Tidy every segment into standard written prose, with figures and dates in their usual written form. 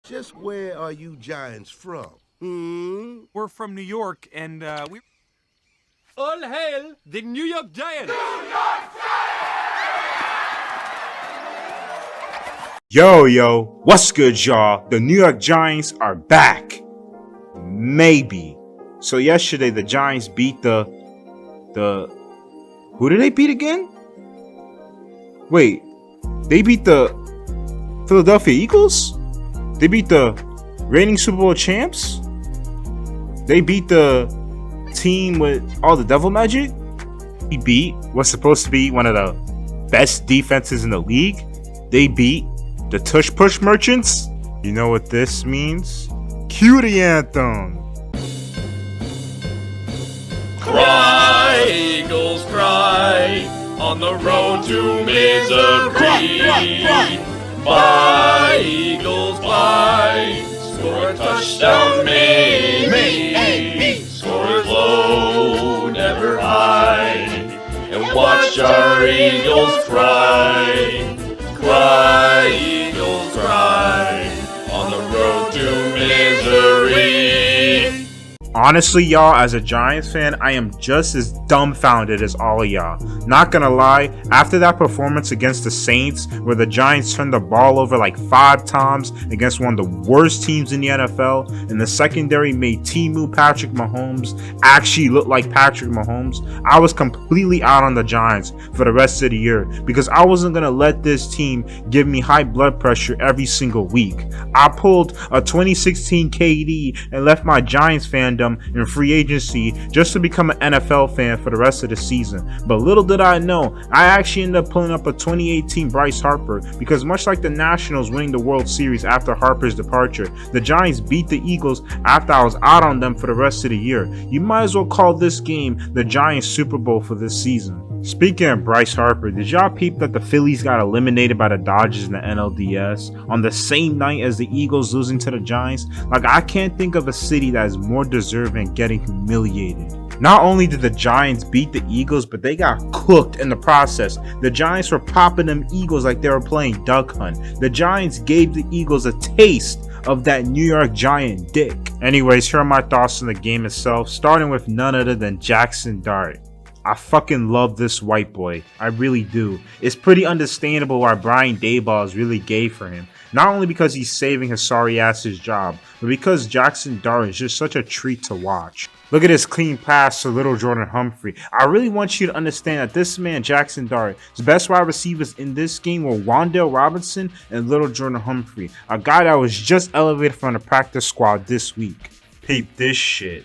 Just where are you Giants from? We're from New York, and we... All hail the New York Giants! Yo, what's good, y'all? The New York Giants are back. Maybe. So yesterday, the Giants beat the... Who did they beat again? Wait, they beat the Philadelphia Eagles? They beat the reigning Super Bowl champs? They beat the team with all the devil magic? He beat what's supposed to be one of the best defenses in the league? They beat the Tush Push Merchants? You know what this means? Cue the anthem! Cry, Eagles, cry, on the road to misery. Bye, Eagles, bye, score a touchdown, maybe. Score it low, never high, and watch our Eagles cry. Cry, Eagles, cry, on the road to misery. Honestly, y'all, as a Giants fan, I am just as dumbfounded as all of y'all. Not gonna lie, after that performance against the Saints, where the Giants turned the ball over like 5 times against one of the worst teams in the NFL, and the secondary made Timu Patrick Mahomes actually look like Patrick Mahomes, I was completely out on the Giants for the rest of the year because I wasn't gonna let this team give me high blood pressure every single week. I pulled a 2016 KD and left my Giants fandom in free agency just to become an NFL fan for the rest of the season. But little did I know, I actually ended up pulling up a 2018 Bryce Harper because much like the Nationals winning the World Series after Harper's departure, the Giants beat the Eagles after I was out on them for the rest of the year. You might as well call this game the Giants Super Bowl for this season. Speaking of Bryce Harper, did y'all peep that the Phillies got eliminated by the Dodgers in the NLDS on the same night as the Eagles losing to the Giants? Like, I can't think of a city that is more deserving of getting humiliated. Not only did the Giants beat the Eagles, but they got cooked in the process. The Giants were popping them Eagles like they were playing Duck Hunt. The Giants gave the Eagles a taste of that New York Giant dick. Anyways, here are my thoughts on the game itself, starting with none other than Jaxson Dart. I fucking love this white boy. I really do. It's pretty understandable why Brian Daboll is really gay for him. Not only because he's saving his sorry ass's job, but because Jaxson Dart is just such a treat to watch. Look at his clean pass to little Jordan Humphrey. I really want you to understand that this man, Jaxson Dart, his best wide receivers in this game were Wan'Dale Robinson and little Jordan Humphrey, a guy that was just elevated from the practice squad this week. Peep this shit.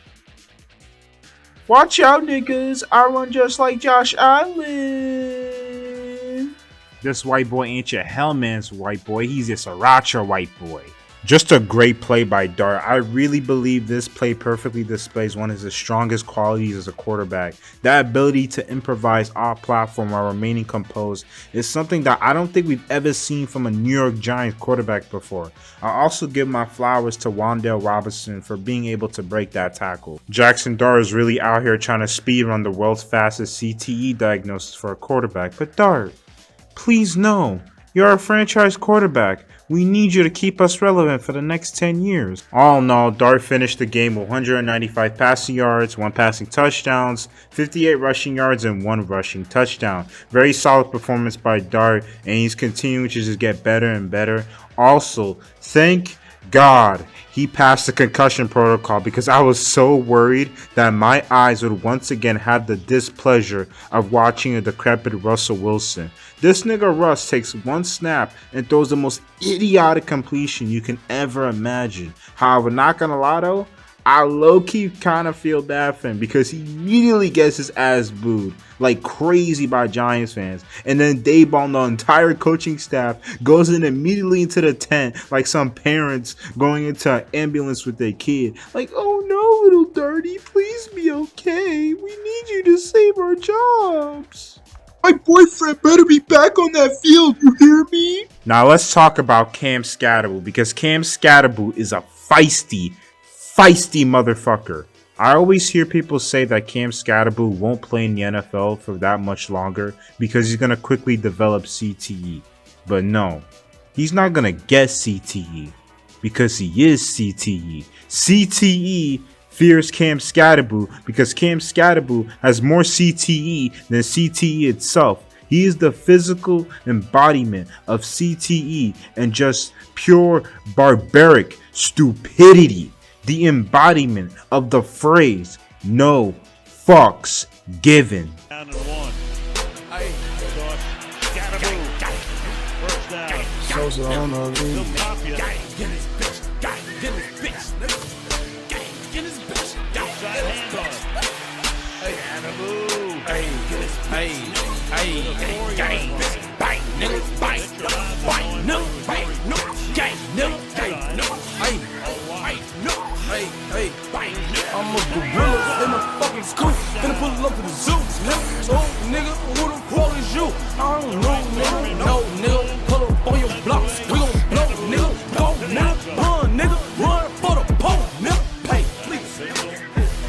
Watch out, niggas. I run just like Josh Allen. This white boy ain't your Hellman's white boy. He's a Sriracha white boy. Just a great play by Dart. I really believe this play perfectly displays one of his strongest qualities as a quarterback. That ability to improvise off platform while remaining composed is something that I don't think we've ever seen from a New York Giants quarterback before. I also give my flowers to Wan'Dale Robinson for being able to break that tackle. Jaxson Dart is really out here trying to speed run the world's fastest CTE diagnosis for a quarterback. But Dart, please no. You're a franchise quarterback. We need you to keep us relevant for the next 10 years. All in all, Dart finished the game with 195 passing yards, 1 passing touchdowns, 58 rushing yards, and 1 rushing touchdown. Very solid performance by Dart, and he's continuing to just get better and better. Also, thank God he passed the concussion protocol because I was so worried that my eyes would once again have the displeasure of watching a decrepit Russell Wilson. This nigga Russ takes one snap and throws the most idiotic completion you can ever imagine. However, not gonna lie though, I low-key kind of feel bad for him because he immediately gets his ass booed like crazy by Giants fans. And then Daboll and the entire coaching staff goes in immediately into the tent like some parents going into an ambulance with their kid. Like, oh no, little Dirty, please be okay. We need you to save our jobs. My boyfriend better be back on that field, you hear me? Now let's talk about Cam Skattebo because Cam Skattebo is a feisty motherfucker. I always hear people say that Cam Skattebo won't play in the NFL for that much longer because he's going to quickly develop CTE. But no, he's not going to get CTE. because he is CTE. CTE fears Cam Skattebo because Cam Skattebo has more CTE than CTE itself. He is the physical embodiment of CTE and just pure barbaric stupidity. The embodiment of the phrase, no fucks given. Down and one. First down. Sosa on the lead. Still Tapia. Inside handoff. I'm a gorilla in a fucking scoop. Finna pull up to the zoo, nigga. So, nigga, who the fuck is you? I don't know, nigga. No, nigga. Pull up on your blocks. We gon' blow, nigga. Go, nigga. Run, nigga. Run for the pole, nigga. Pay, please.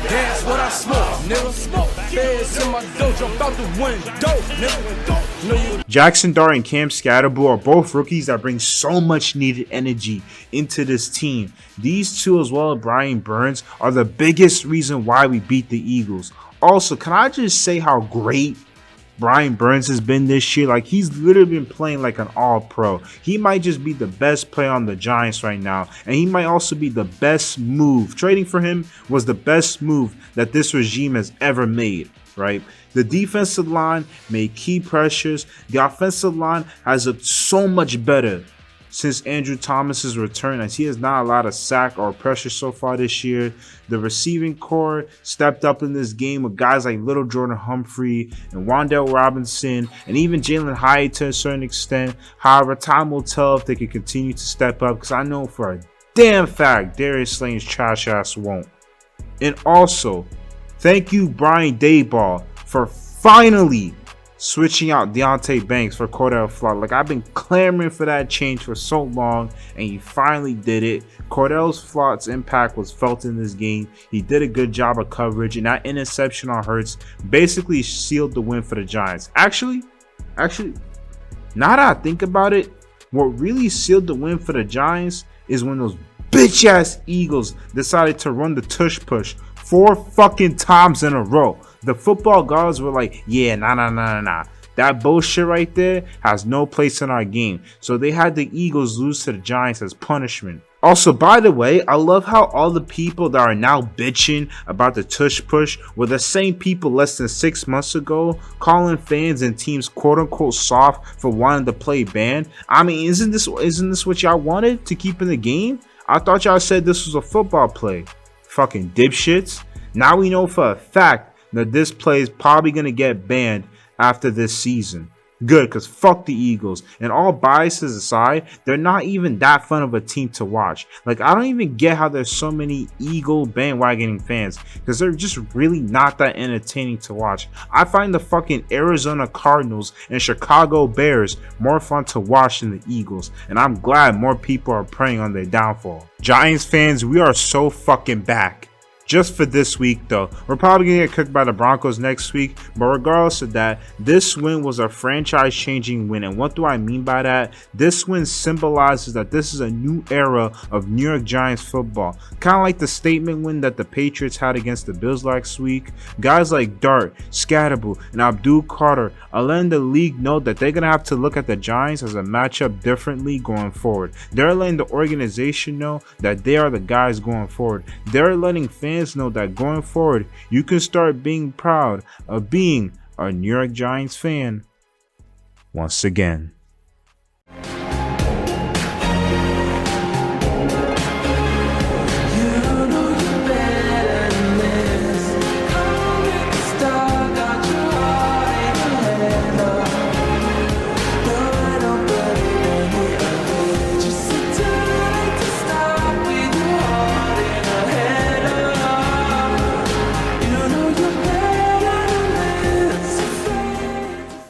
That's what I smoke, nigga. Smoke. Feds in my dough. Jump out the window, nigga. Jaxson Dart and Cam Skattebo are both rookies that bring so much needed energy into this team. These two, as well as Brian Burns, are the biggest reason why we beat the Eagles. Also, can I just say how great Brian Burns has been this year? Like, he's literally been playing like an all-pro. He might just be the best player on the Giants right now, and he might also be the best move. Trading for him was the best move that this regime has ever made, right? The defensive line made key pressures. The offensive line has looked so much better since Andrew Thomas's return, as he has not allowed a sack or pressure so far this year. The receiving core stepped up in this game with guys like Little Jordan Humphrey and Wan'Dale Robinson and even Jalen Hyatt to a certain extent. However, time will tell if they can continue to step up, because I know for a damn fact Darius Slayton's trash ass won't. And also, thank you, Brian Daboll, for finally switching out Deonte Banks for Cordell Flott. Like, I've been clamoring for that change for so long, and he finally did it. Cordell Flott's impact was felt in this game. He did a good job of coverage, and that interception on Hurts basically sealed the win for the Giants. Actually, now that I think about it, what really sealed the win for the Giants is when those bitch ass Eagles decided to run the tush push 4 fucking times in a row. The football gods were like, yeah, nah. That bullshit right there has no place in our game. So they had the Eagles lose to the Giants as punishment. Also, by the way, I love how all the people that are now bitching about the tush push were the same people less than 6 months ago calling fans and teams quote unquote soft for wanting to play band. I mean, isn't this what y'all wanted to keep in the game? I thought y'all said this was a football play. Fucking dipshits. Now we know for a fact that this play is probably going to get banned after this season. Good, because fuck the Eagles. And all biases aside, they're not even that fun of a team to watch. Like, I don't even get how there's so many Eagle bandwagoning fans, because they're just really not that entertaining to watch. I find the fucking Arizona Cardinals and Chicago Bears more fun to watch than the Eagles, and I'm glad more people are preying on their downfall. Giants fans, we are so fucking back. Just for this week though. We're probably gonna get cooked by the Broncos next week, but regardless of that, this win was a franchise changing win. And what do I mean by that? This win symbolizes that this is a new era of New York Giants football, kind of like the statement win that the Patriots had against the Bills last week. Guys like Dart, Skattebo, and Abdul Carter are letting the league know that they're gonna have to look at the Giants as a matchup differently going forward. They're letting the organization know that they are the guys going forward. They're letting fans know that going forward, you can start being proud of being a New York Giants fan once again.